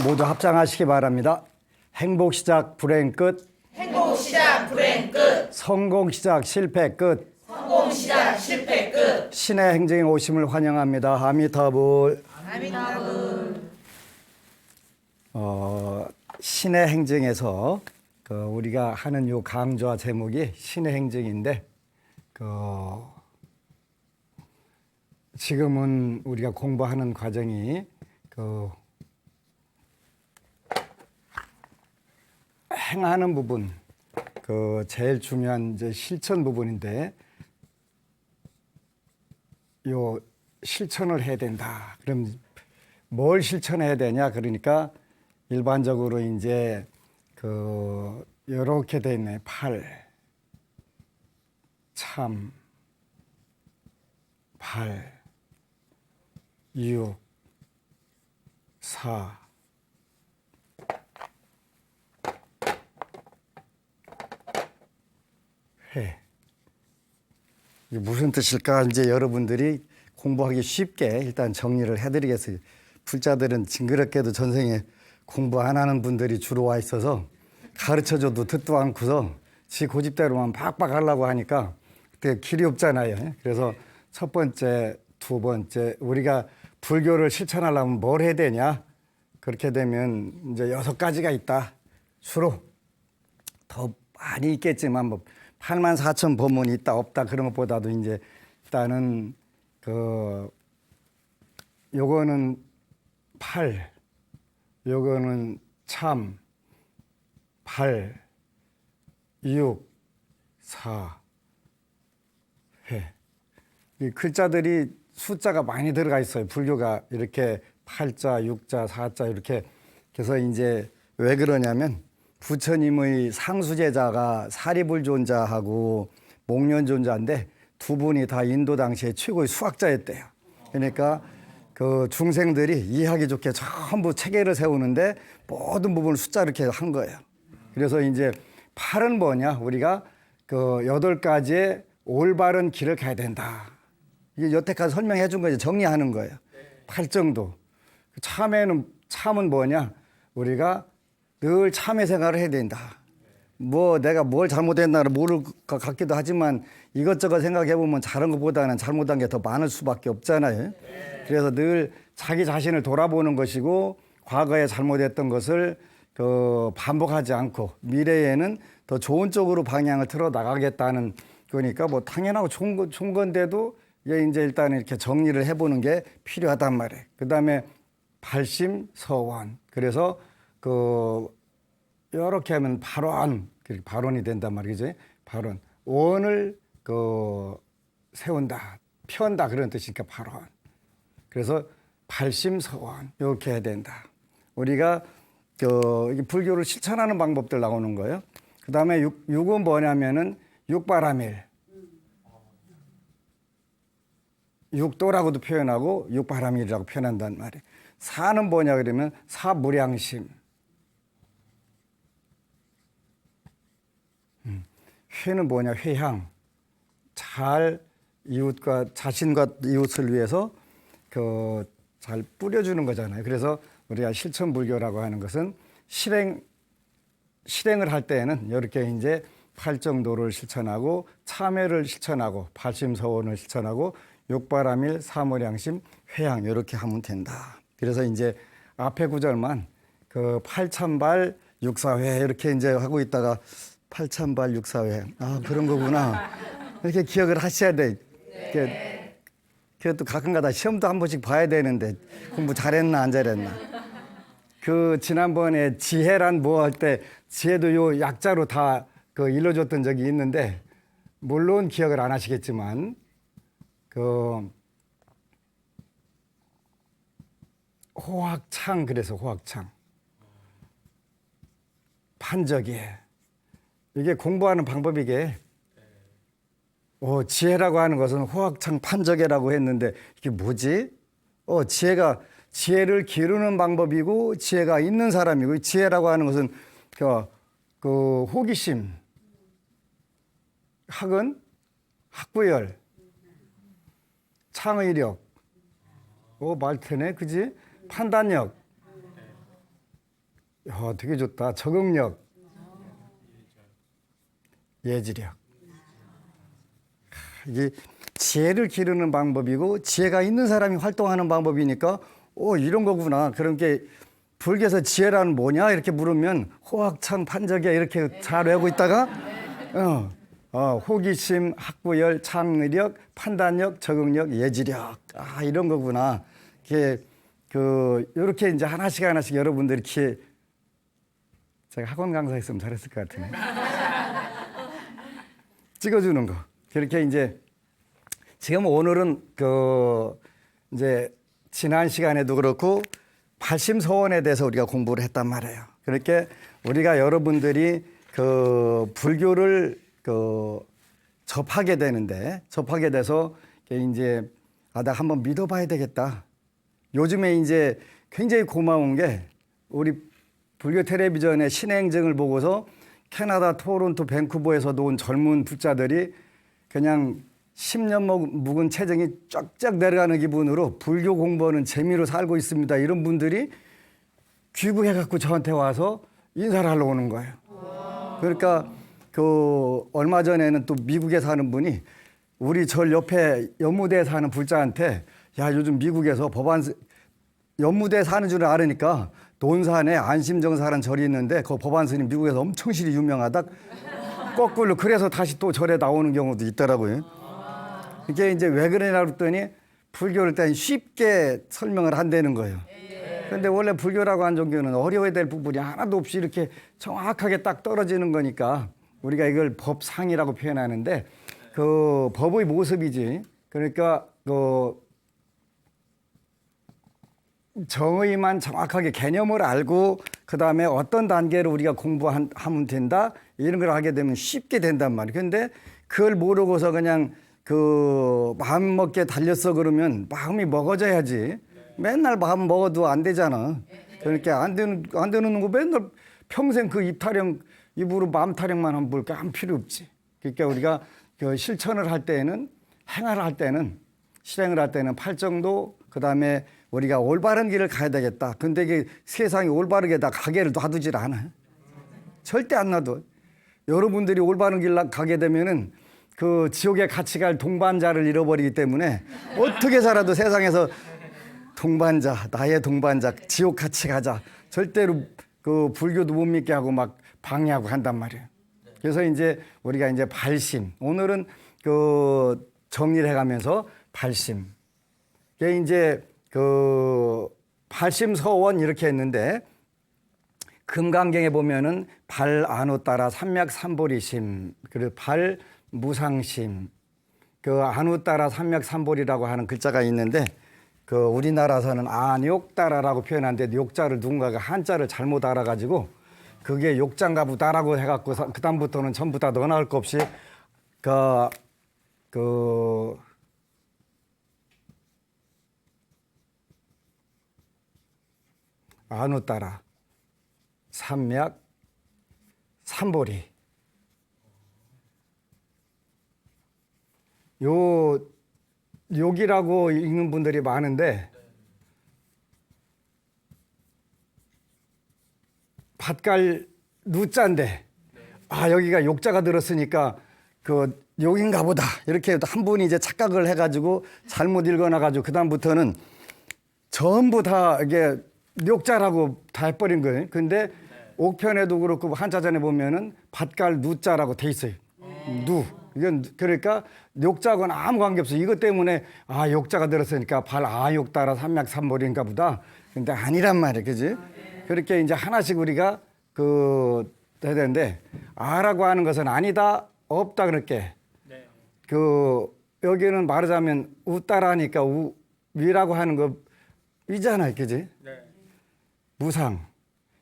모두 합장하시기 바랍니다. 행복 시작 불행 끝. 행복 시작 불행 끝. 성공 시작 실패 끝. 성공 시작 실패 끝. 신의 행정에 오심을 환영합니다. 아미타불. 아미타불. 신의 행정에서 우리가 하는 요 강좌 제목이 신의 행정인데 지금은 우리가 공부하는 과정이 행하는 부분, 제일 중요한 이제 실천 부분인데, 요 실천을 해야 된다. 그럼 뭘 실천해야 되냐? 그러니까 일반적으로 이제 요렇게 돼 있네. 8, 참, 8, 6, 4, 회. 이게 무슨 뜻일까? 이제 여러분들이 공부하기 쉽게 일단 정리를 해드리겠어요. 불자들은 징그럽게도 전생에 공부 안 하는 분들이 주로 와 있어서 가르쳐줘도 듣도 않고서 지 고집대로만 팍팍 하려고 하니까 그때 길이 없잖아요. 그래서 첫 번째, 두 번째, 우리가 불교를 실천하려면 뭘 해야 되냐? 그렇게 되면 이제 6가지가 있다. 주로 더 많이 있겠지만 뭐 84,000 법문이 있다 없다 그런 것보다도 이제 일단은 요거는 8, 요거는 참, 8, 6, 4, 회. 이 글자들이 숫자가 많이 들어가 있어요. 불교가 이렇게 8자, 6자, 4자 이렇게. 그래서 이제 왜 그러냐면 부처님의 상수제자가 사리불존자하고 목련존자인데 두 분이 다 인도 당시에 최고의 수학자였대요. 그러니까 중생들이 이해하기 좋게 전부 체계를 세우는데 모든 부분을 숫자 이렇게 한 거예요. 그래서 이제 8은 뭐냐? 우리가 8가지의 올바른 길을 가야 된다. 이게 여태까지 설명해 준 거죠. 정리하는 거예요. 8 정도. 참은 뭐냐? 우리가 늘 참회 생활을 해야 된다. 뭐 내가 뭘 잘못했나를 모를 것 같기도 하지만 이것저것 생각해 보면 잘한 것보다는 잘못한 게 더 많을 수밖에 없잖아요. 그래서 늘 자기 자신을 돌아보는 것이고 과거에 잘못했던 것을 반복하지 않고 미래에는 더 좋은 쪽으로 방향을 틀어 나가겠다는 거니까 뭐 당연하고 좋은 건데도 이제 일단 이렇게 정리를 해보는 게 필요하단 말이에요. 그 다음에 발심서원. 그래서 이렇게 하면 발원이 된단 말이죠. 발원. 원을 세운다, 편다 그런 뜻이니까 발원. 그래서 발심서원 이렇게 해야 된다. 우리가 불교를 실천하는 방법들 나오는 거예요. 그 다음에 육은 뭐냐면은 육바라밀. 육도라고도 표현하고 육바라밀이라고 표현한단 말이에요. 사는 뭐냐 그러면 사무량심. 회는 뭐냐? 회향. 자신과 이웃을 위해서 잘 뿌려주는 거잖아요. 그래서 우리가 실천불교라고 하는 것은 실행을 할 때에는 이렇게 이제 8정도를 실천하고 참회를 실천하고 발심서원을 실천하고 육바라밀, 사무량심, 회향 이렇게 하면 된다. 그래서 이제 앞에 구절만 8참발, 육사회 이렇게 이제 하고 있다가 8참발, 육사회 그런 거구나. 이렇게 기억을 하셔야 돼. 그래도 가끔가다 시험도 한 번씩 봐야 되는데 공부 잘했나 안 잘했나. 지난번에 지혜란 뭐 할 때 지혜도 요 약자로 다 일러줬던 적이 있는데 물론 기억을 안 하시겠지만 호학창. 그래서 호학창 판적이에 이게 공부하는 방법이게 지혜라고 하는 것은 호학창 판적이라고 했는데 이게 뭐지? 지혜를 기르는 방법이고 지혜가 있는 사람이고 지혜라고 하는 것은 호기심, 학은 학구열, 창의력, 말테네, 그지? 판단력, 야, 되게 좋다. 적응력, 예지력. 이게 지혜를 기르는 방법이고 지혜가 있는 사람이 활동하는 방법이니까 이런 거구나. 그런 게 불교에서 지혜라는 뭐냐 이렇게 물으면 호학창 판적이야 이렇게 잘 외우고 있다가 호기심, 학구열, 창의력, 판단력, 적응력, 예지력 이런 거구나. 이렇게 이제 하나씩 여러분들이 이렇게 제가 학원 강사했으면 잘했을 것 같으네. 찍어주는 거. 그렇게 이제 지금 오늘은 이제 지난 시간에도 그렇고 발심서원에 대해서 우리가 공부를 했단 말이에요. 그렇게 우리가 여러분들이 불교를 접하게 돼서 이제 내가 한번 믿어봐야 되겠다. 요즘에 이제 굉장히 고마운 게 우리 불교 텔레비전의 신행증을 보고서 캐나다 토론토 밴쿠버에서도 온 젊은 불자들이 그냥 10년 묵은 체증이 쫙쫙 내려가는 기분으로 불교 공부하는 재미로 살고 있습니다. 이런 분들이 귀국해갖고 저한테 와서 인사를 하러 오는 거예요. 그러니까 얼마 전에는 또 미국에 사는 분이 우리 절 옆에 연무대에 사는 불자한테 야, 요즘 미국에서 연무대에 사는 줄 알으니까 논산에 안심정사라는 절이 있는데 그 법안 스님 미국에서 엄청 실이 유명하다. 거꾸로 그래서 다시 또 절에 나오는 경우도 있더라고요. 이게 이제 왜 그러냐 그랬더니 불교를 일단 쉽게 설명을 한다는 거예요. 그런데 원래 불교라고 한 종교는 어려워야 될 부분이 하나도 없이 이렇게 정확하게 딱 떨어지는 거니까 우리가 이걸 법상이라고 표현하는데 법의 모습이지. 그러니까 정의만 정확하게 개념을 알고 그다음에 어떤 단계로 우리가 공부하면 된다 이런 걸 하게 되면 쉽게 된단 말이에요. 그런데 그걸 모르고서 그냥 마음 먹게 달렸어 그러면 마음이 먹어져야지. 맨날 마음 먹어도 안 되잖아. 그러니까 안 되는 거 맨날 평생 입 타령 입으로 마음 타령만 하면 뭘 안 필요 없지. 그러니까 우리가 실천을 할 때는 행을 할 때는 실행을 할 때는 팔정도 그다음에 우리가 올바른 길을 가야 되겠다. 근데 이게 세상이 올바르게 다 가게를 놔두질 않아요. 절대 안 놔둬. 여러분들이 올바른 길 가게 되면은 지옥에 같이 갈 동반자를 잃어버리기 때문에 어떻게 살아도 세상에서 나의 동반자, 지옥 같이 가자. 절대로 불교도 못 믿게 하고 막 방해하고 한단 말이에요. 그래서 이제 우리가 이제 발심. 오늘은 정리를 해가면서 발심. 이게 이제 발심서원 이렇게 했는데 금강경에 보면은 발 안우 따라 삼맥삼보리심 그리고 발 무상심 안우 따라 삼맥삼보리라고 하는 글자가 있는데 우리나라에서는 안욕 따라라고 표현하는데 욕자를 누군가가 한자를 잘못 알아가지고 그게 욕자인가 보다라고 해갖고 그다음부터는 전부 다 넣어놓을 거 없이 안우 따라 삼맥 삼보리 욕이라고 읽는 분들이 많은데 밭갈 누자인데 여기가 욕자가 들었으니까 욕인가 보다 이렇게 한 분이 이제 착각을 해가지고 잘못 읽어놔가지고 그다음부터는 전부 다 이게 욕자라고 다 해버린 거예요. 근데 옥편에도 그렇고 한자전에 보면은 밭갈 누자라고 돼 있어요. 누. 이건 그러니까 욕자하고는 아무 관계 없어. 이것 때문에 욕자가 들었으니까 발 아욕 따라 삼맥삼보리인가 보다. 근데 아니란 말이에요. 그지? 그렇게 이제 하나씩 우리가 해야 되는데 아라고 하는 것은 아니다, 없다 그렇게. 여기는 말하자면 우 따라하니까 위라고 하는 거 위잖아요. 그지? 무상.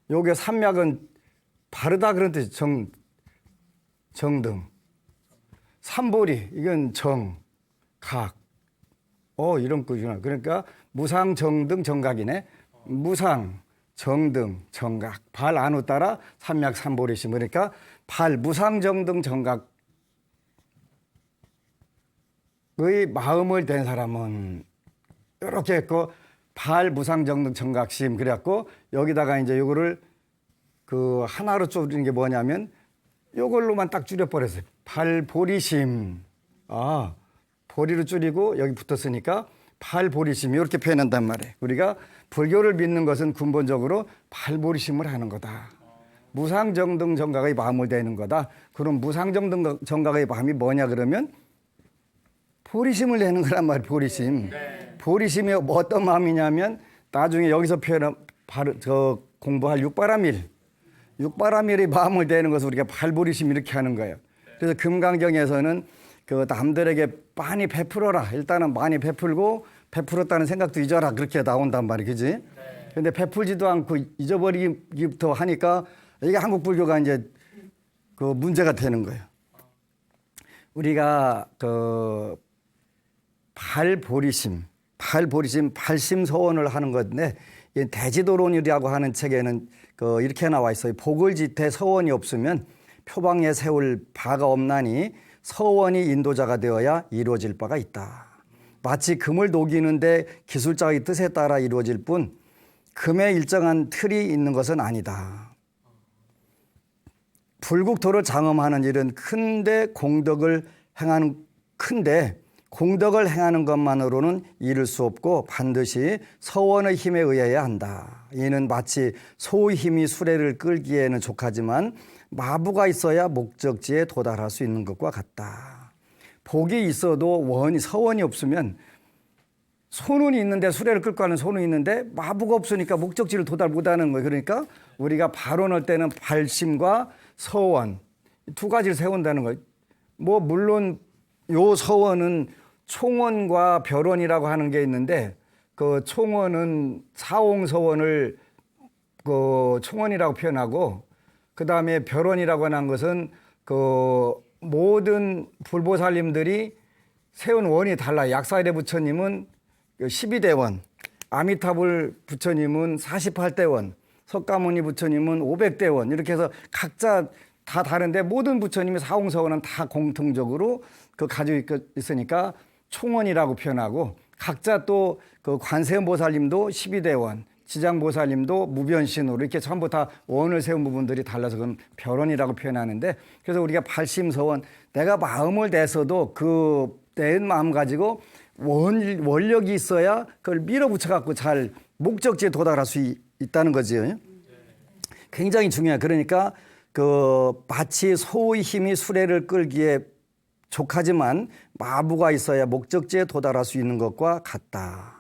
여기 삼맥은 바르다 그런 뜻이 정등. 삼보리 이건 정, 각. 이런 거구나. 그러니까 무상, 정등, 정각이네. 무상, 정등, 정각. 발 안우 따라 삼맥 삼보리심. 그러니까 발 무상, 정등, 정각의 마음을 댄 사람은 이렇게 했고 발 무상, 정등, 정각심. 그래갖고 여기다가 이제 요거를 그 하나로 줄이는 게 뭐냐면 요걸로만 딱 줄여버렸어요. 팔보리심. 아, 보리로 줄이고 여기 붙었으니까 팔보리심 이렇게 표현한단 말이에요. 우리가 불교를 믿는 것은 근본적으로 팔보리심을 하는 거다. 무상정등 정각의 마음을 대는 거다. 그럼 무상정등 정각의 마음이 뭐냐 그러면 보리심을 내는 거란 말이에요. 보리심. 보리심이 어떤 마음이냐면 나중에 여기서 표현한 공부할 육바라밀. 육바라밀의 마음을 대는 것을 우리가 팔보리심 이렇게 하는 거예요. 그래서 금강경에서는 그 남들에게 많이 베풀어라. 일단은 많이 베풀고 베풀었다는 생각도 잊어라. 그렇게 나온단 말이에요. 그지? 근데 베풀지도 않고 잊어버리기부터 하니까 이게 한국 불교가 이제 그 문제가 되는 거예요. 우리가 그 팔보리심, 팔심서원을 하는 건데 이 대지도론이라고 하는 책에는 그 이렇게 나와 있어요. 복을지태 서원이 없으면 표방에 세울 바가 없나니 서원이 인도자가 되어야 이루어질 바가 있다. 마치 금을 녹이는데 기술자의 뜻에 따라 이루어질 뿐 금에 일정한 틀이 있는 것은 아니다. 불국토를 장엄하는 일은 공덕을 행하는 것만으로는 이룰 수 없고 반드시 서원의 힘에 의해야 한다. 이는 마치 소의 힘이 수레를 끌기에는 족하지만 마부가 있어야 목적지에 도달할 수 있는 것과 같다. 복이 있어도 서원이 없으면 소는 있는데 수레를 끌고 가는 소는 있는데 마부가 없으니까 목적지를 도달 못하는 거예요. 그러니까 우리가 발언할 때는 발심과 서원 두 가지를 세운다는 거예요. 뭐 물론 요 서원은 총원과 별원이라고 하는 게 있는데 그 총원은 사홍서원을 그 총원이라고 표현하고 그 다음에 별원이라고 하는 것은 그 모든 불보살님들이 세운 원이 달라요. 약사일의 부처님은 12대 원, 아미타불 부처님은 48대 원, 석가모니 부처님은 500대 원 이렇게 해서 각자 다 다른데 모든 부처님의 사홍서원은 다 공통적으로 그 가지고 있으니까 총원이라고 표현하고 각자 또 그 관세음보살님도 12대 원, 지장보살님도 무변신으로 이렇게 전부 다 원을 세운 부분들이 달라서 그건 별원이라고 표현하는데 그래서 우리가 발심서원 내가 마음을 내서도 그 내 마음 가지고 원력이 있어야 그걸 밀어붙여 갖고 잘 목적지에 도달할 수 있다는 거지요. 굉장히 중요해요. 그러니까 그 마치 소의 힘이 수레를 끌기에 족하지만 마부가 있어야 목적지에 도달할 수 있는 것과 같다.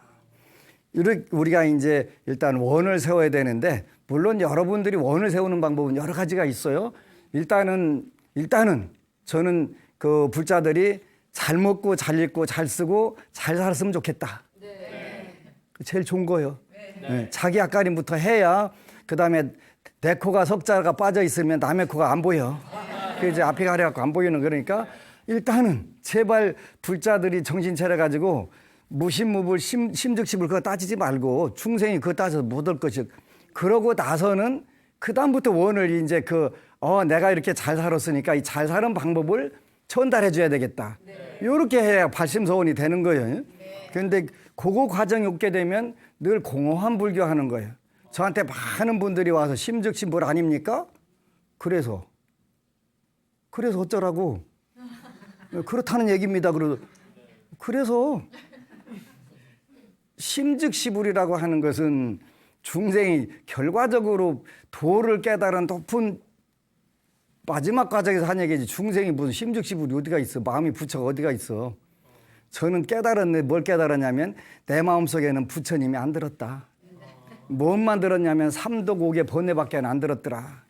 이렇게 우리가 이제 일단 원을 세워야 되는데 물론 여러분들이 원을 세우는 방법은 여러 가지가 있어요. 일단은 저는 그 불자들이 잘 먹고 잘 읽고 잘 쓰고 잘 살았으면 좋겠다. 네. 제일 좋은 거예요. 네. 자기 앞가림부터 해야 그다음에 내 코가 석자가 빠져 있으면 남의 코가 안 보여. 그래서 이제 앞에 가려갖고 안 보이는 거니까 일단은 제발 불자들이 정신 차려가지고 무신무불 심즉시불 그거 따지지 말고 중생이 그거 따져서 못 올 것이 그러고 나서는 그다음부터 원을 이제 내가 이렇게 잘 살았으니까 이 잘 사는 방법을 전달해 줘야 되겠다. 이렇게 해야 발심서원이 되는 거예요. 그런데 그거 과정이 없게 되면 늘 공허한 불교하는 거예요. 저한테 많은 분들이 와서 심즉시불 아닙니까? 그래서 어쩌라고? 그렇다는 얘기입니다. 그래서 심즉시불이라고 하는 것은 중생이 결과적으로 도를 깨달은 높은 마지막 과정에서 한 얘기지 중생이 무슨 심즉시불이 어디가 있어. 마음이 부처가 어디가 있어. 저는 깨달았는데 뭘 깨달았냐면 내 마음속에는 부처님이 안 들었다. 뭔만 들었냐면 삼도곡의 번뇌밖에 안 들었더라.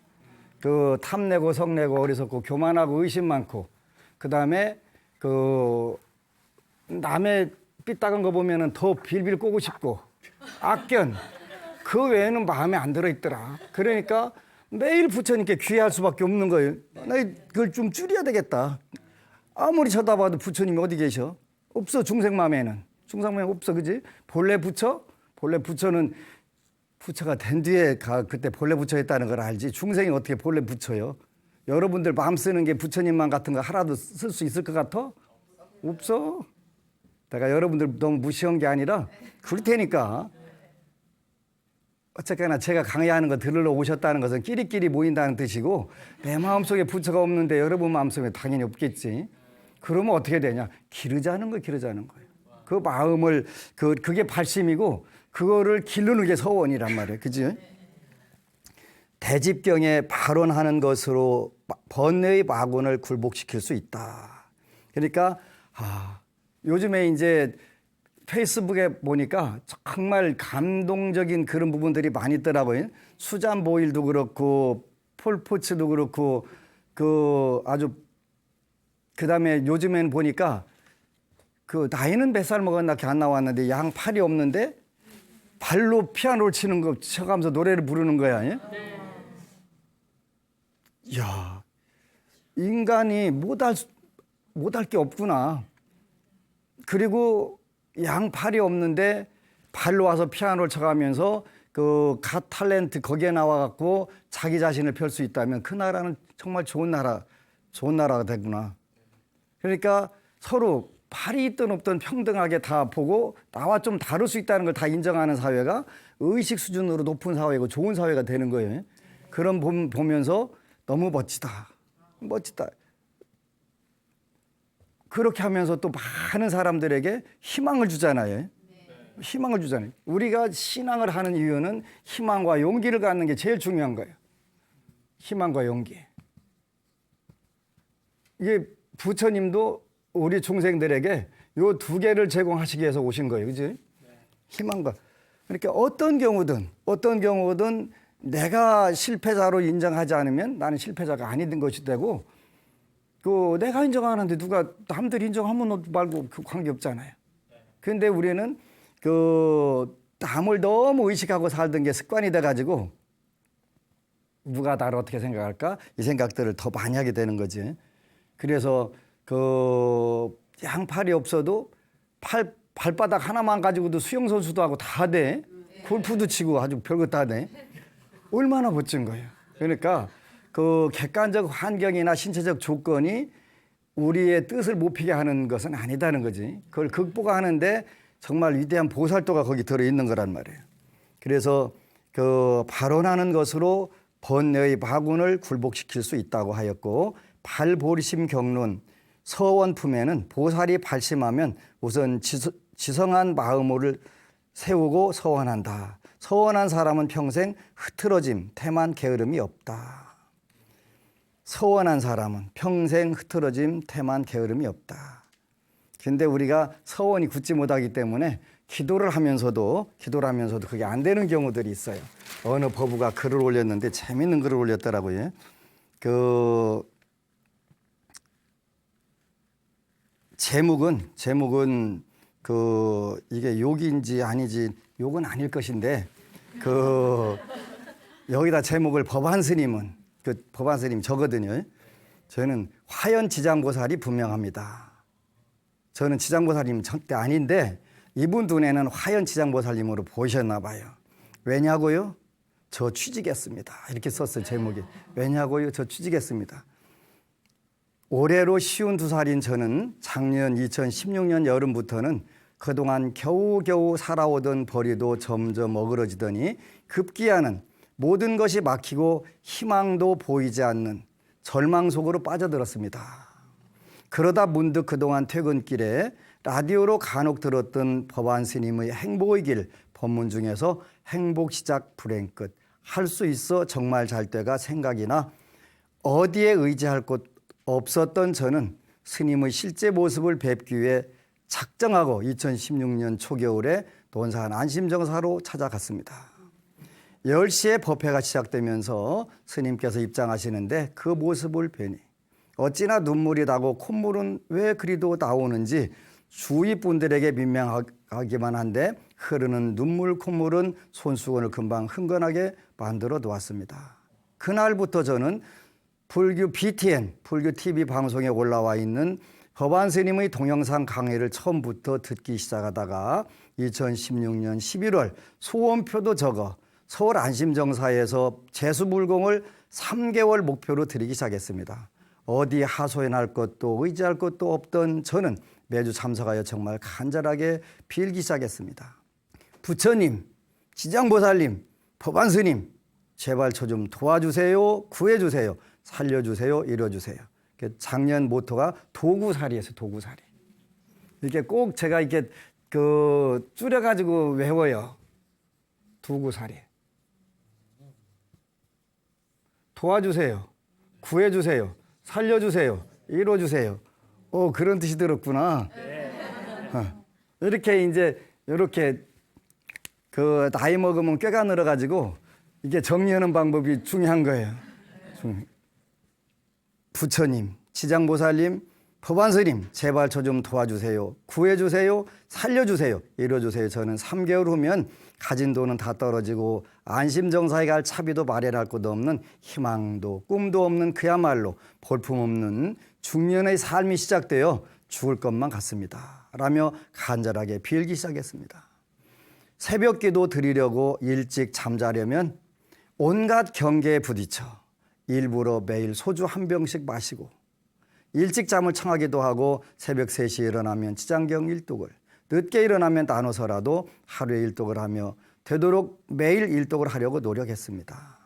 그 탐내고 성내고 어리석고 교만하고 의심 많고 그다음에 그 남의 삐딱한 거 보면은 더 빌빌 꼬고 싶고 악견 그 외에는 마음에 안 들어있더라. 그러니까 매일 부처님께 귀할 수밖에 없는 거예요. 나 그걸 좀 줄여야 되겠다. 아무리 쳐다봐도 부처님이 어디 계셔? 없어. 중생 마음에는. 중생 마음에 없어. 그지? 본래 부처는 부처가 된 뒤에 그때 본래 부처였다는 걸 알지. 중생이 어떻게 본래 부처요? 여러분들 마음 쓰는 게 부처님만 같은 거 하나도 쓸 수 있을 것 같아? 없어. 내가 여러분들 너무 무시한 게 아니라 그럴 테니까 어쨌거나 제가 강의하는 거 들으러 오셨다는 것은 끼리끼리 모인다는 뜻이고 내 마음속에 부처가 없는데 여러분 마음속에 당연히 없겠지. 그러면 어떻게 되냐? 기르자는 거예요. 기르자는 거예요. 그 마음을 그게 발심이고 그거를 기르는 게 서원이란 말이에요. 그지? 대집경에 발언하는 것으로 번뇌의 마군을 굴복시킬 수 있다. 그러니까 요즘에 이제 페이스북에 보니까 정말 감동적인 그런 부분들이 많이 있더라고요. 수잔 보일도 그렇고 폴 포츠도 그렇고 그다음에 요즘엔 보니까 나이는 몇 살 먹었나 이렇게 안 나왔는데 양팔이 없는데 발로 피아노를 치는 거 쳐가면서 노래를 부르는 거야. 예? 이야, 인간이 못할 게 없구나. 그리고 양팔이 없는데 발로 와서 피아노를 쳐가면서 갓 탤런트 거기에 나와갖고 자기 자신을 펼 수 있다면 그 나라는 정말 좋은 나라가 되구나. 그러니까 서로 팔이 있든 없든 평등하게 다 보고 나와 좀 다를 수 있다는 걸 다 인정하는 사회가 의식 수준으로 높은 사회고 좋은 사회가 되는 거예요. 그런 보면서 너무 멋지다. 그렇게 하면서 또 많은 사람들에게 희망을 주잖아요. 희망을 주잖아요. 우리가 신앙을 하는 이유는 희망과 용기를 갖는 게 제일 중요한 거예요. 희망과 용기. 이게 부처님도 우리 중생들에게 요 두 개를 제공하시기 위해서 오신 거예요. 그지? 희망과. 그러니까 어떤 경우든 내가 실패자로 인정하지 않으면 나는 실패자가 아닌 것이 되고 내가 인정하는데 누가 남들 인정하면 말고 그 관계 없잖아요. 그런데 우리는 남을 너무 의식하고 살던 게 습관이 돼가지고 누가 나를 어떻게 생각할까? 이 생각들을 더 많이 하게 되는 거지. 그래서 양팔이 없어도 발바닥 하나만 가지고도 수영선수도 하고 다 돼. 골프도 치고 아주 별거 다 돼. 얼마나 멋진 거예요. 그러니까 객관적 환경이나 신체적 조건이 우리의 뜻을 못 피게 하는 것은 아니다는 거지. 그걸 극복하는데 정말 위대한 보살도가 거기 들어있는 거란 말이에요. 그래서 발언하는 것으로 번뇌의 바군을 굴복시킬 수 있다고 하였고 발보리심 경론 서원품에는 보살이 발심하면 우선 지성한 마음을 세우고 서원한다. 서원한 사람은 평생 흐트러짐, 태만, 게으름이 없다. 서원한 사람은 평생 흐트러짐, 태만, 게으름이 없다. 근데 우리가 서원이 굳지 못하기 때문에 기도를 하면서도 그게 안 되는 경우들이 있어요. 어느 법우가 글을 올렸는데 재밌는 글을 올렸더라고요. 제목은 이게 욕인지 아니지 욕은 아닐 것인데 여기다 제목을 법안 스님은 법안 스님 저거든요. 저는 화연 지장보살이 분명합니다. 저는 지장보살님 절대 아닌데 이분 눈에는 화연 지장보살님으로 보이셨나 봐요. 왜냐고요? 저 취직했습니다. 이렇게 썼어요. 제목이. 왜냐고요? 저 취직했습니다. 올해로 52살인 저는 작년 2016년 여름부터는 그동안 겨우겨우 살아오던 벌이도 점점 어그러지더니 급기야는 모든 것이 막히고 희망도 보이지 않는 절망 속으로 빠져들었습니다. 그러다 문득 그동안 퇴근길에 라디오로 간혹 들었던 법안 스님의 행복의 길 법문 중에서 행복 시작 불행 끝 할 수 있어 정말 잘 때가 생각이 나 어디에 의지할 곳 없었던 저는 스님의 실제 모습을 뵙기 위해 작정하고 2016년 초겨울에 논산 안심정사로 찾아갔습니다. 10시에 법회가 시작되면서 스님께서 입장하시는데 그 모습을 뵈니 어찌나 눈물이 나고 콧물은 왜 그리도 나오는지 주위 분들에게 민망하기만 한데 흐르는 눈물 콧물은 손수건을 금방 흥건하게 만들어 놓았습니다. 그날부터 저는 불교 BTN, 불교 TV 방송에 올라와 있는 법안 스님의 동영상 강의를 처음부터 듣기 시작하다가 2016년 11월 소원표도 적어 서울 안심정사에서 재수불공을 3개월 목표로 드리기 시작했습니다. 어디 하소연할 것도 의지할 것도 없던 저는 매주 참석하여 정말 간절하게 빌기 시작했습니다. 부처님, 지장보살님, 법안 스님 제발 저 좀 도와주세요, 구해주세요, 살려주세요, 이뤄주세요. 작년 모토가 도구살이에요. 도구살이. 이렇게 꼭 제가 이렇게 줄여가지고 외워요. 도구살이. 도와주세요, 구해주세요, 살려주세요, 이뤄주세요. 그런 뜻이 들었구나. 이렇게 이렇게 나이 먹으면 꾀가 늘어가지고 이게 정리하는 방법이 중요한 거예요. 부처님, 지장보살님, 법안스님 제발 저 좀 도와주세요, 구해주세요, 살려주세요, 이뤄주세요. 저는 3개월 후면 가진 돈은 다 떨어지고 안심정사에 갈 차비도 마련할 것도 없는 희망도 꿈도 없는 그야말로 볼품없는 중년의 삶이 시작되어 죽을 것만 같습니다 라며 간절하게 빌기 시작했습니다. 새벽기도 드리려고 일찍 잠자려면 온갖 경계에 부딪혀 일부러 매일 소주 한 병씩 마시고 일찍 잠을 청하기도 하고 새벽 3시에 일어나면 지장경 일독을, 늦게 일어나면 나눠서라도 하루에 일독을 하며 되도록 매일 일독을 하려고 노력했습니다.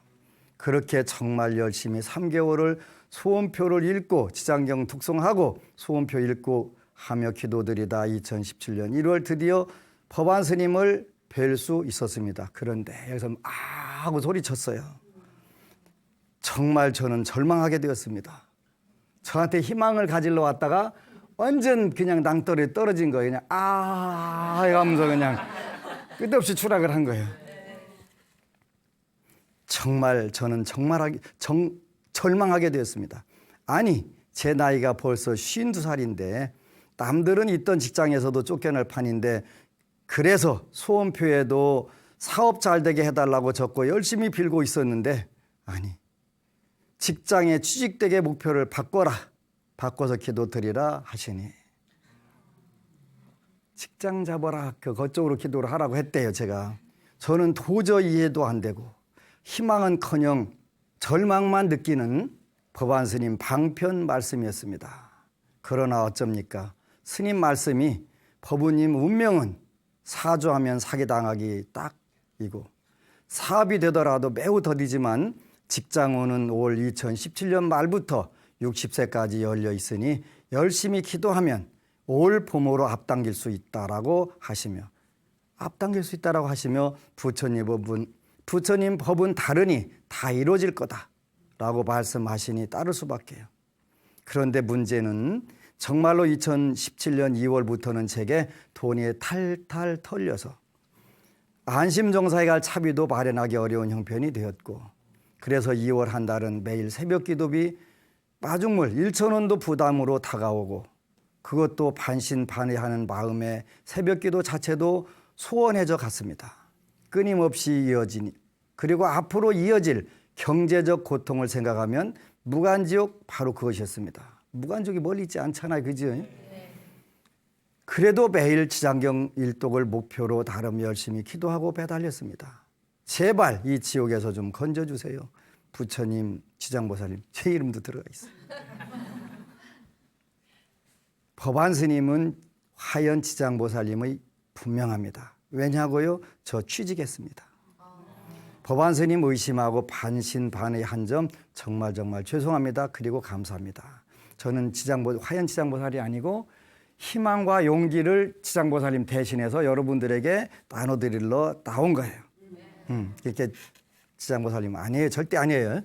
그렇게 정말 열심히 3개월을 소원표를 읽고 지장경 독송하고 소원표 읽고 하며 기도드리다 2017년 1월 드디어 법안 스님을 뵐 수 있었습니다. 그런데 여기서 하고 소리쳤어요. 정말 저는 절망하게 되었습니다. 저한테 희망을 가지러 왔다가 완전 그냥 낭떠러리 떨어진 거예요. 그냥 하면서 그냥 끝없이 추락을 한 거예요. 정말 저는 절망하게 되었습니다. 아니, 제 나이가 벌써 52살인데 남들은 있던 직장에서도 쫓겨날 판인데 그래서 소원표에도 사업 잘 되게 해달라고 적고 열심히 빌고 있었는데 아니, 직장에 취직되게 목표를 바꿔라, 바꿔서 기도드리라 하시니 직장 잡아라, 그쪽으로 기도를 하라고 했대요. 제가 저는 도저히 이해도 안 되고 희망은커녕 절망만 느끼는 법안 스님 방편 말씀이었습니다. 그러나 어쩝니까? 스님 말씀이 법우님 운명은 사주하면 사기당하기 딱이고 사업이 되더라도 매우 더디지만 직장운은 올 2017년 말부터 60세까지 열려 있으니 열심히 기도하면 올 봄으로 앞당길 수 있다라고 하시며 부처님 법은 다르니 다 이루어질 거다라고 말씀하시니 따를 수밖에요. 그런데 문제는 정말로 2017년 2월부터는 제게 돈이 탈탈 털려서 안심정사에 갈 차비도 마련하기 어려운 형편이 되었고 그래서 2월 한 달은 매일 새벽 기도비 빠죽물 1,000원도 부담으로 다가오고 그것도 반신반의하는 마음에 새벽 기도 자체도 소원해져 갔습니다. 끊임없이 이어지니 그리고 앞으로 이어질 경제적 고통을 생각하면 무간지옥 바로 그것이었습니다. 무간지옥이 멀리 있지 않잖아요. 그죠? 그래도 매일 지장경 일독을 목표로 나름 열심히 기도하고 배달렸습니다. 제발 이 지옥에서 좀 건져주세요. 부처님, 지장보살님, 제 이름도 들어가 있어요. 법안 스님은 화연 지장보살님의 분명합니다. 왜냐고요? 저 취직했습니다. 법안 스님 의심하고 반신반의한 점 정말 죄송합니다. 그리고 감사합니다. 저는 화연 지장보살이 아니고 희망과 용기를 지장보살님 대신해서 여러분들에게 나눠드리러 나온 거예요. 이렇게 지장보살님 아니에요. 절대 아니에요.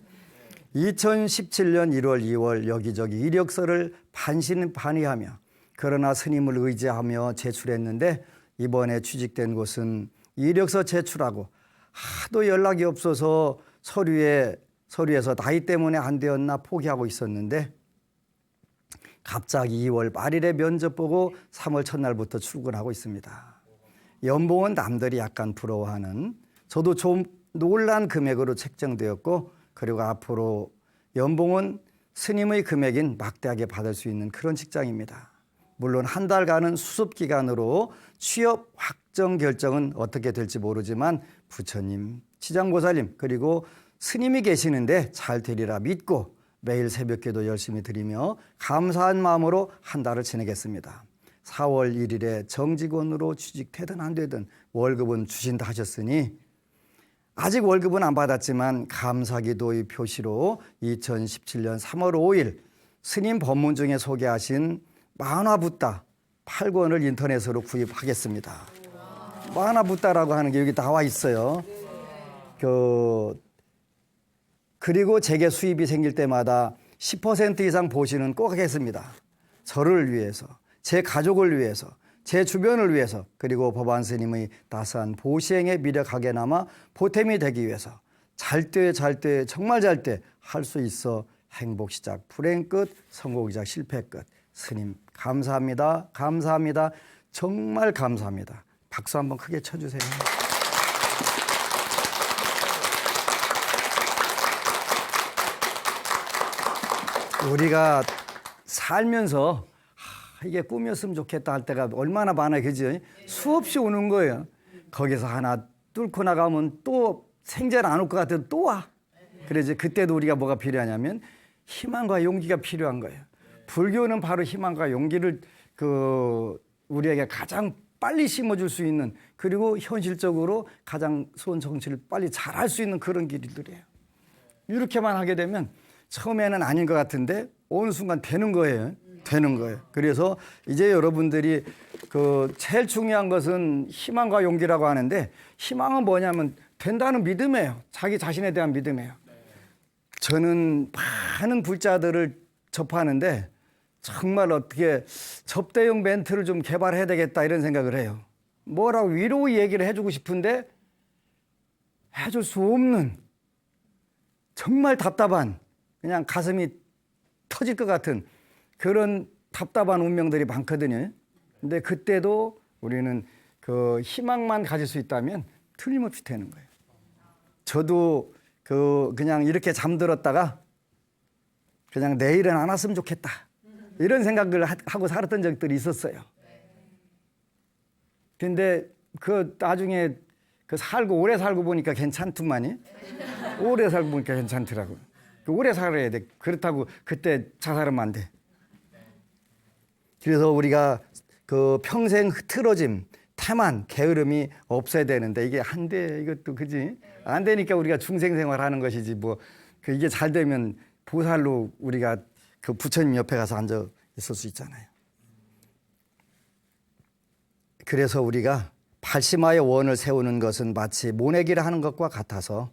2017년 1월 2월 여기저기 이력서를 반신반의하며 그러나 스님을 의지하며 제출했는데 이번에 취직된 곳은 이력서 제출하고 하도 연락이 없어서 서류에서 나이 때문에 안 되었나 포기하고 있었는데 갑자기 2월 말일에 면접 보고 3월 첫날부터 출근하고 있습니다. 연봉은 남들이 약간 부러워하는 저도 좀 놀란 금액으로 책정되었고 그리고 앞으로 연봉은 스님의 금액인 막대하게 받을 수 있는 그런 직장입니다. 물론 한 달간은 수습기간으로 취업 확정 결정은 어떻게 될지 모르지만 부처님, 지장보살님 그리고 스님이 계시는데 잘 되리라 믿고 매일 새벽기도 열심히 드리며 감사한 마음으로 한 달을 지내겠습니다. 4월 1일에 정직원으로 취직되든 안 되든 월급은 주신다 하셨으니 아직 월급은 안 받았지만 감사기도의 표시로 2017년 3월 5일 스님 법문 중에 소개하신 만화붓다 8권을 인터넷으로 구입하겠습니다. 만화붓다라고 하는 게 여기 나와 있어요. 그리고 제게 수입이 생길 때마다 10% 이상 보시는 꼭 하겠습니다. 저를 위해서, 제 가족을 위해서, 제 주변을 위해서, 그리고 법안 스님의 따스한 보시행에 미력하게 남아 보탬이 되기 위해서 잘 때 정말 잘 때 할 수 있어 행복 시작 불행 끝 성공 시작 실패 끝. 스님 감사합니다. 감사합니다. 정말 감사합니다. 박수 한번 크게 쳐주세요. 우리가 살면서 이게 꿈이었으면 좋겠다 할 때가 얼마나 많아, 그지? 수없이 오는 거예요. 거기서 하나 뚫고 나가면 또 생전 안 올 것 같아도 또 와. 그래서 그때도 우리가 뭐가 필요하냐면 희망과 용기가 필요한 거예요. 불교는 바로 희망과 용기를 우리에게 가장 빨리 심어줄 수 있는, 그리고 현실적으로 가장 좋은 정치를 빨리 잘할 수 있는 그런 길들이에요. 이렇게만 하게 되면 처음에는 아닌 것 같은데 어느 순간 되는 거예요. 되는 거예요. 그래서 이제 여러분들이 제일 중요한 것은 희망과 용기라고 하는데, 희망은 뭐냐면 된다는 믿음이에요. 자기 자신에 대한 믿음이에요. 저는 많은 불자들을 접하는데 정말 어떻게 접대용 멘트를 좀 개발해야 되겠다 이런 생각을 해요. 뭐라고 위로 얘기를 해주고 싶은데 해줄 수 없는, 정말 답답한, 그냥 가슴이 터질 것 같은 그런 답답한 운명들이 많거든요. 근데 그때도 우리는 희망만 가질 수 있다면 틀림없이 되는 거예요. 저도 그냥 이렇게 잠들었다가 그냥 내일은 안 왔으면 좋겠다 이런 생각을 하고 살았던 적들이 있었어요. 근데 나중에 오래 살고 보니까 괜찮더만이. 오래 살고 보니까 괜찮더라고요. 오래 살아야 돼. 그렇다고 그때 자살하면 안 돼. 그래서 우리가 평생 흐트러짐, 태만, 게으름이 없어야 되는데 이게 안 돼. 이것도 그지? 안 되니까 우리가 중생생활 하는 것이지 이게 잘 되면 보살로 우리가 부처님 옆에 가서 앉아 있을 수 있잖아요. 그래서 우리가 팔심하여 원을 세우는 것은 마치 모내기를 하는 것과 같아서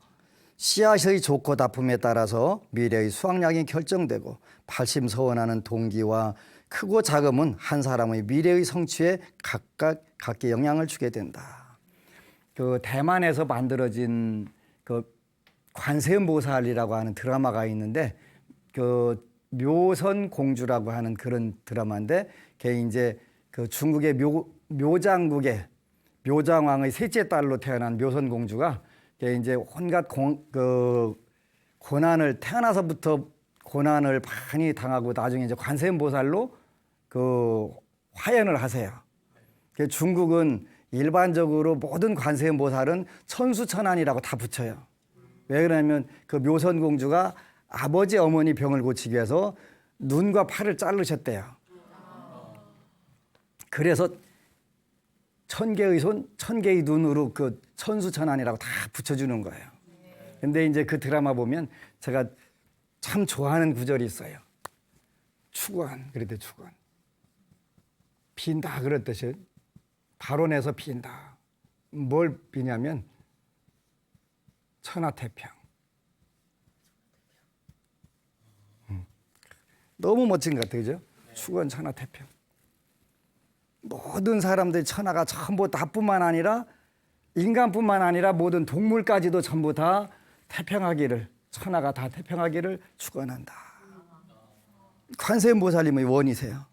씨앗의 좋고 나쁨에 따라서 미래의 수확량이 결정되고 팔심서원하는 동기와 크고 작음은 한 사람의 미래의 성취에 각기 영향을 주게 된다. 대만에서 만들어진 관세음보살이라고 하는 드라마가 있는데 묘선공주라고 하는 그런 드라마인데 그게 이제 중국의 묘장국의 묘장왕의 셋째 딸로 태어난 묘선공주가 이제 온갖 고난을 태어나서부터 고난을 많이 당하고 나중에 이제 관세음보살로 화연을 하세요. 중국은 일반적으로 모든 관세음보살은 천수천안이라고 다 붙여요. 왜 그러냐면 묘선공주가 아버지 어머니 병을 고치기 위해서 눈과 팔을 자르셨대요. 그래서 천개의 손, 천개의 눈으로 천수천안이라고 다 붙여주는 거예요. 근데 이제 그 드라마 보면 제가 참 좋아하는 구절이 있어요. 축원, 그랬대, 축원. 빈다, 그랬듯이. 발원해서 빈다. 뭘 비냐면 천하태평. 너무 멋진 것 같아요, 그죠? 축원 천하태평. 모든 사람들이 천하가 전부 나뿐만 아니라 인간뿐만 아니라 모든 동물까지도 전부 다 태평하기를, 천하가 다 태평하기를 축원한다. 관세음보살님의 원이세요.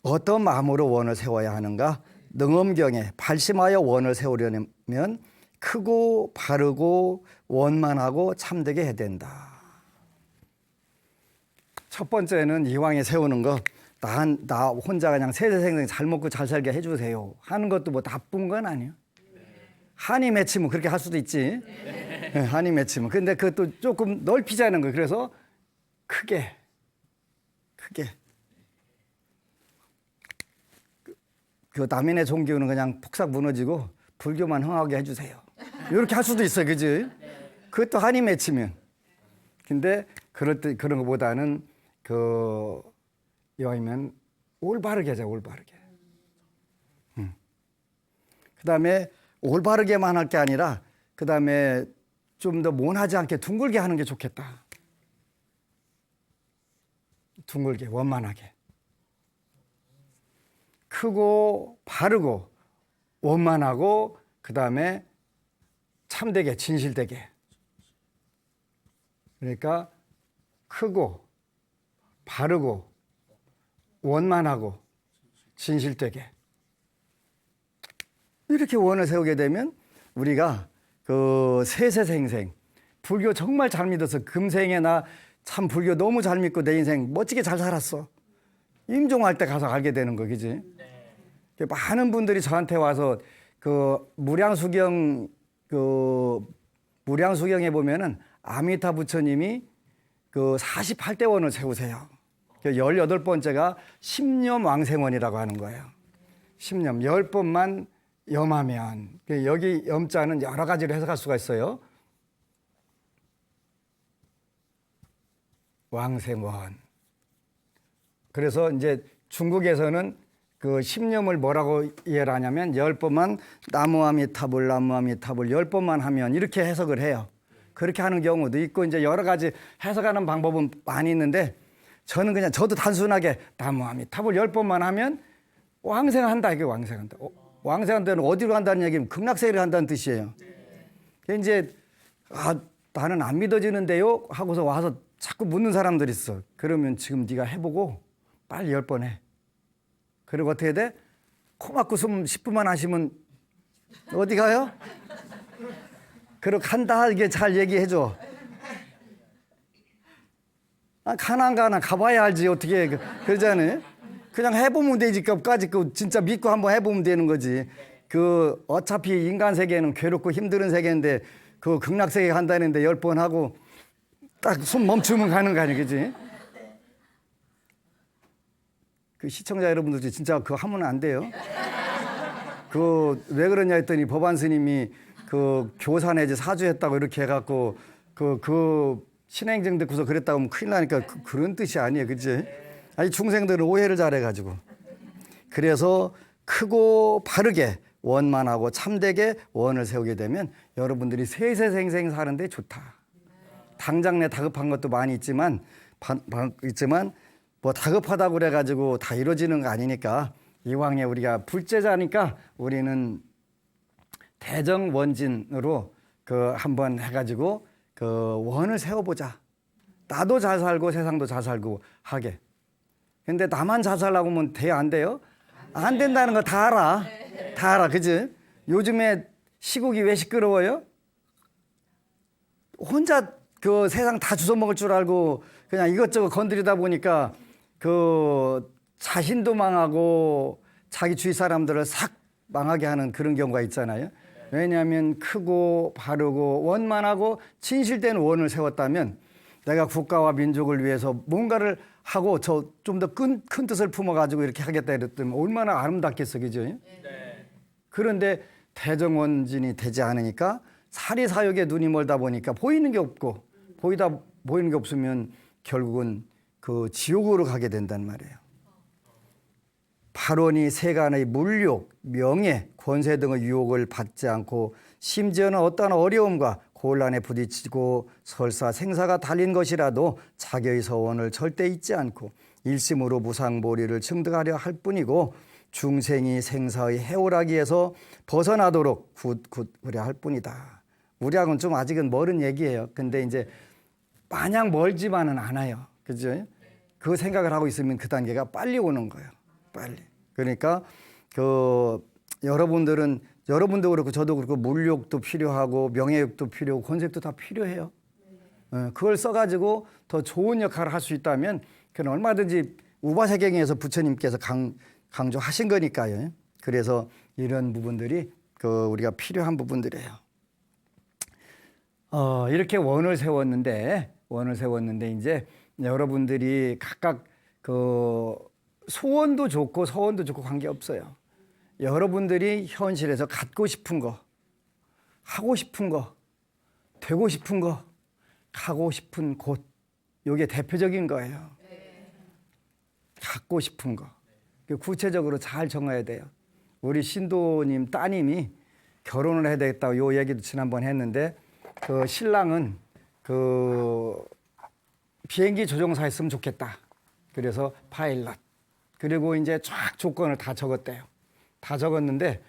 어떤 마음으로 원을 세워야 하는가? 능엄경에 발심하여 원을 세우려면 크고 바르고 원만하고 참되게 해야 된다. 첫 번째는 이왕에 세우는 거, 나 혼자 그냥 세세생생 잘 먹고 잘 살게 해주세요 하는 것도 뭐 나쁜 건 아니에요. 한이 맺히면 그렇게 할 수도 있지. 네, 한이 맺히면. 근데 그것도 조금 넓히자는 거예요. 그래서 크게. 남인의 종교는 그냥 폭삭 무너지고 불교만 흥하게 해주세요. 이렇게 할 수도 있어요, 그지? 그것도 한이 맺히면. 근데 그럴 때 그런 것보다는 이왕이면 올바르게 하자, 올바르게. 그다음에 올바르게만 할 게 아니라 그다음에 좀 더 모나지 않게 둥글게 하는 게 좋겠다. 둥글게, 원만하게. 크고 바르고 원만하고 그다음에 참되게, 진실되게. 그러니까 크고 바르고 원만하고 진실되게. 이렇게 원을 세우게 되면 우리가 세세생생 불교 정말 잘 믿어서 금생에 나 참 불교 너무 잘 믿고 내 인생 멋지게 잘 살았어. 임종할 때 가서 알게 되는 거, 그지? 많은 분들이 저한테 와서 무량수경에 보면은 아미타 부처님이 48대 원을 세우세요. 18번째가 십념 왕생원이라고 하는 거예요. 십념, 10번만 염하면. 여기 염자는 여러 가지로 해석할 수가 있어요. 왕생원. 그래서 이제 중국에서는 십념을 뭐라고 이해를 하냐면 10번만 나무아미타불 나무아미타불 10번만 하면 이렇게 해석을 해요. 그렇게 하는 경우도 있고 이제 여러 가지 해석하는 방법은 많이 있는데 저는 그냥 저도 단순하게 나무아미타불 10번만 하면 왕생한다, 이게 왕생한다. 왕생한다는 어디로 간다는 얘기는 극락세계를 간다는 뜻이에요. 이제 나는 안 믿어지는데요 하고서 와서 자꾸 묻는 사람들이 있어. 그러면 지금 네가 해보고 빨리 10번 해. 그리고 어떻게 돼? 코 막고 숨 10분만 하시면 어디 가요? 그리고 간다 이게 잘 얘기해줘. 가나 가봐야 알지 어떻게 그러잖아요. 그냥 해보면 되지. 끝까지 진짜 믿고 한번 해보면 되는 거지. 어차피 인간 세계는 괴롭고 힘든 세계인데 극락세계 간다는데 10번 하고 딱 숨 멈추면 가는 거 아니야, 그지? 시청자 여러분들 진짜 그거 하면 안 돼요. 왜 그러냐 했더니 법안 스님이 교사 내지 사주했다고 이렇게 해갖고 신행정 듣고서 그랬다고 하면 큰일 나니까 그런 뜻이 아니에요, 그지? 아니 중생들은 오해를 잘해가지고. 그래서 크고 바르게 원만하고 참되게 원을 세우게 되면 여러분들이 세세생생 사는데 좋다. 당장 내 다급한 것도 많이 있지만 뭐 다급하다고 그래가지고 다 이루어지는 거 아니니까 이왕에 우리가 불제자니까 우리는 대정원진으로 한번 해가지고 원을 세워보자. 나도 잘 살고 세상도 잘 살고 하게. 근데 나만 잘 살라고 하면 돼요, 안 돼요? 안 된다는 거 다 알아. 다 알아, 그지? 요즘에 시국이 왜 시끄러워요? 혼자 세상 다 주워 먹을 줄 알고 그냥 이것저것 건드리다 보니까 자신도 망하고 자기 주위 사람들을 싹 망하게 하는 그런 경우가 있잖아요. 왜냐하면 크고 바르고 원만하고 진실된 원을 세웠다면 내가 국가와 민족을 위해서 뭔가를 하고 좀 더 큰 뜻을 품어가지고 이렇게 하겠다 이랬더니 얼마나 아름답겠어, 그죠? 네. 그런데 대정원진이 되지 않으니까 사리사욕에 눈이 멀다 보니까 보이는 게 없고 보이는 게 없으면 결국은 지옥으로 가게 된단 말이에요. 발언이 세간의 물욕, 명예, 권세 등의 유혹을 받지 않고 심지어는 어떠한 어려움과 곤란에 부딪히고 설사 생사가 달린 것이라도 자기의 서원을 절대 잊지 않고 일심으로 무상보리를 증득하려 할 뿐이고 중생이 생사의 해오라기에서 벗어나도록 굳으려 할 뿐이다. 우리하고는 좀 아직은 멀은 얘기예요. 근데 이제 마냥 멀지만은 않아요. 그죠? 그 생각을 하고 있으면 그 단계가 빨리 오는 거예요. 빨리. 그러니까 여러분도 그렇고 저도 그렇고 물욕도 필요하고 명예욕도 필요하고 권색도 다 필요해요. 그걸 써가지고 더 좋은 역할을 할 수 있다면 그건 얼마든지 우바세경에서 부처님께서 강조하신 거니까요. 그래서 이런 부분들이 우리가 필요한 부분들이에요. 이렇게 원을 세웠는데 이제 여러분들이 각각 소원도 좋고 서원도 좋고 관계없어요. 여러분들이 현실에서 갖고 싶은 거, 하고 싶은 거, 되고 싶은 거, 가고 싶은 곳, 이게 대표적인 거예요. 갖고 싶은 거. 구체적으로 잘 정해야 돼요. 우리 신도님 따님이 결혼을 해야 되겠다고 요 얘기도 지난번 했는데 그 신랑은 그 비행기 조종사 했으면 좋겠다. 그래서 파일럿. 그리고 이제 쫙 조건을 다 적었대요. 다 적었는데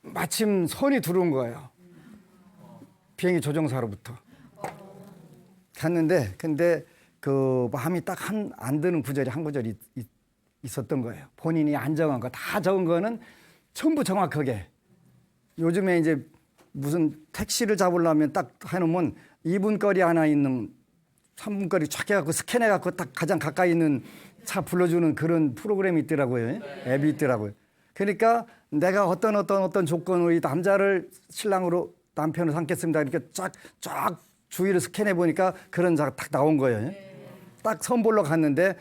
마침 선이 들어온 거예요. 비행기 조종사로부터. 갔는데 근데 그 마음이 딱 안 드는 구절이 한 구절이 있었던 거예요. 본인이 안 정한 거 다 적은 거는 전부 정확하게. 요즘에 이제 무슨 택시를 잡으려면 딱 해놓으면 2분 거리 하나 있는 3분 거리 쫙 해갖고 스캔해갖고 딱 가장 가까이 있는 차 불러주는 그런 프로그램이 있더라고요. 앱이 있더라고요. 그러니까 내가 어떤 조건으로 이 남자를 신랑으로 남편을 삼겠습니다. 이렇게 쫙 주위를 스캔해 보니까 그런 자가 딱 나온 거예요. 딱 선보러 갔는데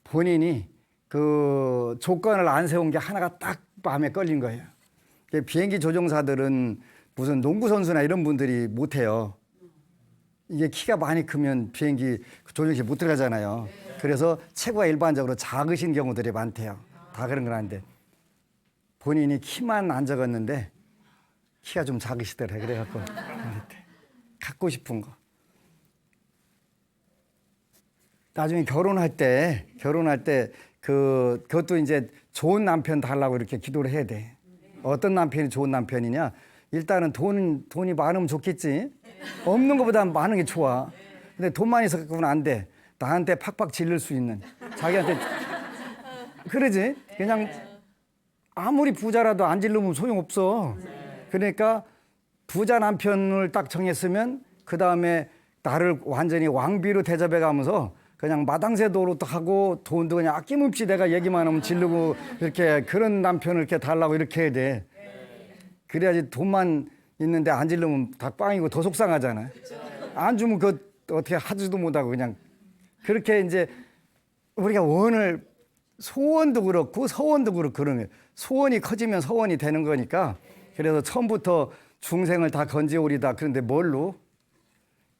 본인이 그 조건을 안 세운 게 하나가 딱 마음에 걸린 거예요. 비행기 조종사들은 무슨 농구 선수나 이런 분들이 못 해요. 이게 키가 많이 크면 비행기 조종실 못 들어가잖아요. 그래서 체구가 일반적으로 작으신 경우들이 많대요. 다 그런 건 아닌데 본인이 키만 안 적었는데 키가 좀 작으시더래. 그래갖고 갖고 싶은 거. 나중에 결혼할 때 그것도 이제 좋은 남편 달라고 이렇게 기도를 해야 돼. 어떤 남편이 좋은 남편이냐? 일단은 돈이 많으면 좋겠지. 없는 것보다 많은 게 좋아. 근데 돈만 있어 갖고는 안 돼. 나한테 팍팍 질릴 수 있는. 자기한테 그러지? 그냥 아무리 부자라도 안 질르면 소용없어. 그러니까 부자 남편을 딱 정했으면 그 다음에 나를 완전히 왕비로 대접해 가면서 그냥 마당새도로 하고 돈도 그냥 아낌없이 내가 얘기만 하면 질르고 이렇게 그런 남편을 이렇게 달라고 이렇게 해야 돼. 그래야지 돈만 있는데 안 질르면 다 빵이고 더 속상하잖아. 안 주면 그 어떻게 하지도 못하고 그냥 그렇게 이제 우리가 소원도 그렇고 서원도 그렇고 그런 거예요. 소원이 커지면 서원이 되는 거니까 그래서 처음부터 중생을 다 건지오리다. 그런데 뭘로?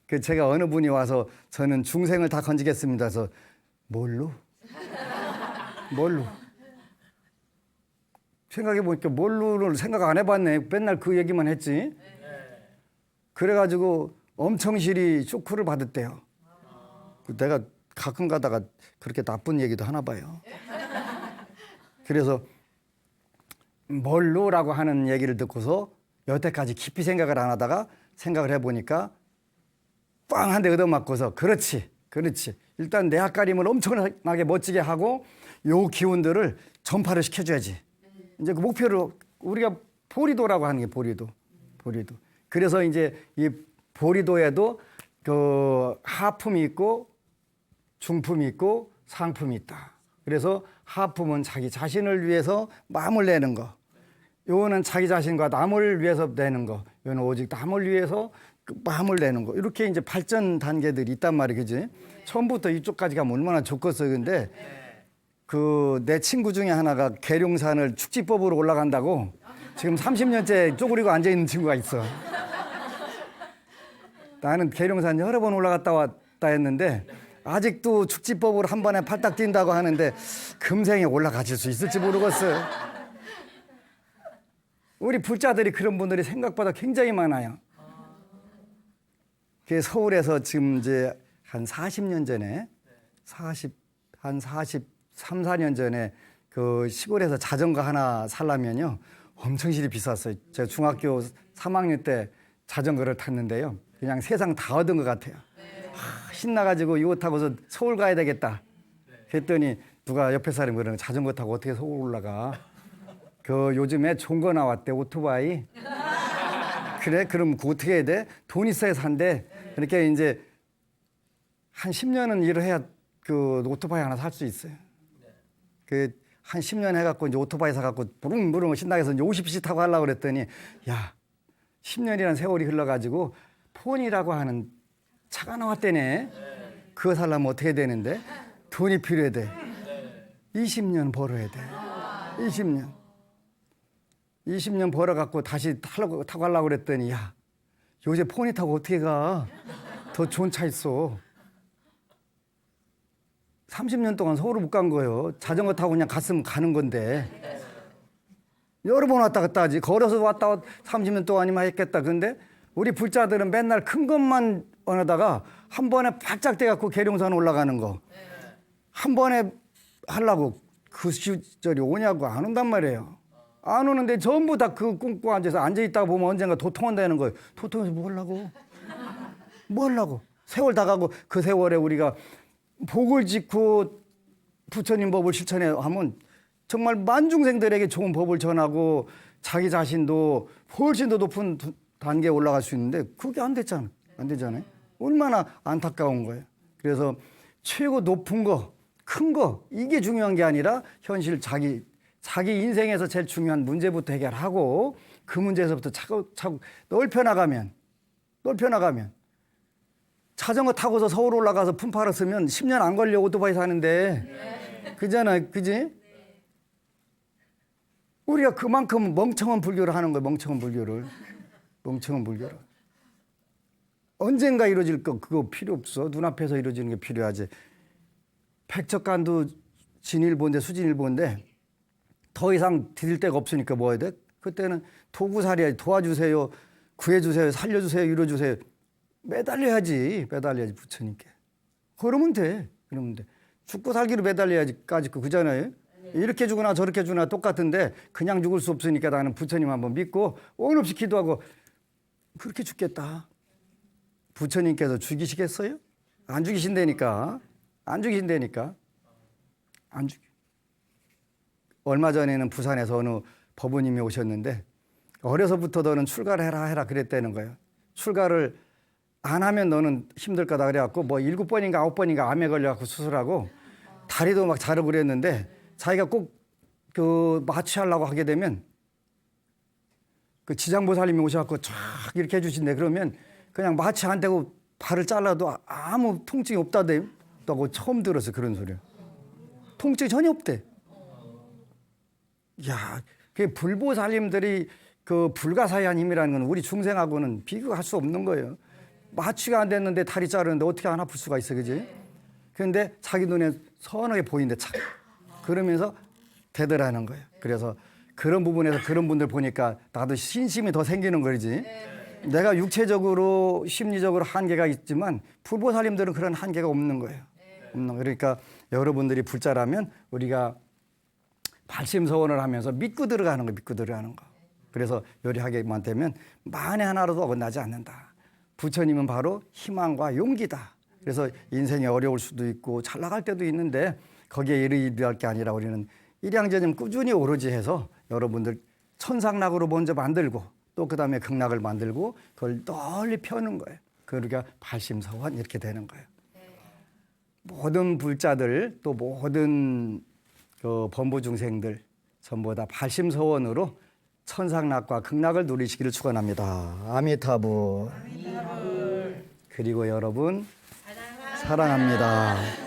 그 제가 어느 분이 와서 저는 중생을 다 건지겠습니다. 그래서 뭘로? 생각해 보니까 뭘로를 생각 안 해봤네. 맨날 그 얘기만 했지. 그래가지고 엄청 실이 쇼크를 받았대요. 내가 가끔 가다가 그렇게 나쁜 얘기도 하나 봐요. 그래서 뭘로라고 하는 얘기를 듣고서 여태까지 깊이 생각을 안 하다가 생각을 해보니까 빵 한 대 얻어맞고서 그렇지. 일단 내 앞가림을 엄청나게 멋지게 하고 요 기운들을 전파를 시켜줘야지. 이제 그 목표를 우리가 보리도라고 하는 게 보리도. 그래서 이제 이 보리도에도 그 하품이 있고 중품이 있고 상품이 있다. 그래서 하품은 자기 자신을 위해서 마음을 내는 거. 요거는 자기 자신과 남을 위해서 내는 거. 요거는 오직 남을 위해서 그 마음을 내는 거. 이렇게 이제 발전 단계들이 있단 말이야, 그지? 처음부터 이쪽까지 가면 얼마나 좋겠어. 근데 그 내 친구 중에 하나가 계룡산을 축지법으로 올라간다고 지금 30년째 쪼그리고 앉아 있는 친구가 있어. 나는 계룡산 여러 번 올라갔다 왔다 했는데 아직도 축지법으로 한 번에 팔딱 뛴다고 하는데 금생에 올라가실 수 있을지 모르겠어요. 우리 불자들이 그런 분들이 생각보다 굉장히 많아요. 그 서울에서 지금 이제 한 40년 전에 한 43, 4년 전에 그 시골에서 자전거 하나 살려면요 엄청 실이 비쌌어요. 제가 중학교 3학년 때 자전거를 탔는데요. 그냥 세상 다 얻은 것 같아요. 신나가지고 이거 타고서 서울 가야 되겠다. 그랬더니 누가 옆에 사람이 그러는 자전거 타고 어떻게 서울 올라가. 그 요즘에 좋은 거 나왔대. 오토바이. 그래? 그럼 그거 어떻게 해야 돼? 돈 있어야 산대. 그러니까 이제 한 10년은 일을 해야 그 오토바이 하나 살 수 있어요. 그 한 10년 해갖고 이제 오토바이 사갖고 부릉부릉 신나게 해서 이제 50cc 타고 하려고 그랬더니 야 10년이라는 세월이 흘러가지고 폰이라고 하는 차가 나왔대네. 그거 살려면 어떻게 되는데? 돈이 필요해 돼. 20년 벌어야 돼. 20년 벌어갖고 다시 타고 하려고 그랬더니 야 요새 포니 타고 어떻게 가? 더 좋은 차 있어. 30년 동안 서울을 못 간 거예요. 자전거 타고 그냥 갔으면 가는 건데. 여러 번 왔다 갔다 하지. 걸어서 왔다 30년 동안이면 했겠다. 근데 우리 불자들은 맨날 큰 것만 원하다가 한 번에 바짝 떼갖고 계룡산 올라가는 거. 한 번에 하려고 그 시절이 오냐고 안 온단 말이에요. 안 오는데 전부 다 그 꿈꾸고 앉아있다가 보면 언젠가 도통한다는 거예요. 도통해서 뭐 하려고? 뭐 하려고? 세월 다 가고 그 세월에 우리가 복을 짓고 부처님 법을 실천해 하면 정말 만중생들에게 좋은 법을 전하고 자기 자신도 훨씬 더 높은 단계에 올라갈 수 있는데 그게 안 됐잖아. 안 되잖아요. 얼마나 안타까운 거예요. 그래서 최고 높은 거, 큰 거 이게 중요한 게 아니라 현실 자기 인생에서 제일 중요한 문제부터 해결하고 그 문제에서부터 차곡차곡 넓혀 나가면 자전거 타고서 서울 올라가서 품팔아 쓰면 10년 안 걸려 오토바이 사는데 그잖아요. 그지? 우리가 그만큼 멍청한 불교를 하는 거예요. 멍청한 불교를. 언젠가 이루어질 거 그거 필요 없어. 눈앞에서 이루어지는 게 필요하지. 백척간도 진일보인데 수진일보인데 더 이상 드릴 데가 없으니까 뭐 해야 돼? 그때는 도구살이야. 도와주세요. 구해주세요. 살려주세요. 이뤄주세요. 매달려야지 부처님께. 그러면 돼. 죽고 살기로 매달려야지까지 그잖아요. 이렇게 주거나 저렇게 주나 똑같은데 그냥 죽을 수 없으니까 나는 부처님 한번 믿고 오늘 없이 기도하고 그렇게 죽겠다. 부처님께서 죽이시겠어요? 안 죽이신다니까. 안 죽이. 얼마 전에는 부산에서 어느 법부님이 오셨는데 어려서부터 너는 출가를 해라 그랬다는 거예요. 출가를 안 하면 너는 힘들 거다 그래갖고 뭐 7번인가 9번인가 암에 걸려갖고 수술하고 다리도 막 자르고 그랬는데 자기가 꼭 그 마취하려고 하게 되면 그 지장보살님이 오셔갖고 쫙 이렇게 해주신대. 그러면 그냥 마취 안 되고 발을 잘라도 아무 통증이 없다고 처음 들었어. 그런 소리를. 통증이 전혀 없대. 야, 그 불보살님들이 그 불가사의한 힘이라는 건 우리 중생하고는 비교할 수 없는 거예요. 마취가 안 됐는데 다리 자르는데 어떻게 안 아플 수가 있어, 그지? 그런데 자기 눈에 선하게 보이는데 참 그러면서 되더라는 거예요. 그래서 그런 부분에서 그런 분들 보니까 나도 신심이 더 생기는 거지. 내가 육체적으로 심리적으로 한계가 있지만 불보살님들은 그런 한계가 없는 거예요. 그러니까 여러분들이 불자라면 우리가 발심서원을 하면서 믿고 들어가는 거. 그래서 요리하게만 되면 만에 하나라도 어긋나지 않는다. 부처님은 바로 희망과 용기다. 그래서 인생이 어려울 수도 있고 잘 나갈 때도 있는데 거기에 이르할 게 아니라 우리는 일양전임 꾸준히 오로지 해서 여러분들 천상락으로 먼저 만들고 또 그다음에 극락을 만들고 그걸 널리 펴는 거예요. 그러니까 발심서원 이렇게 되는 거예요. 모든 불자들 또 모든 그 범부 중생들 전부 다 발심서원으로 천상락과 극락을 누리시기를 축원합니다. 아미타불. 그리고 여러분 사랑합니다.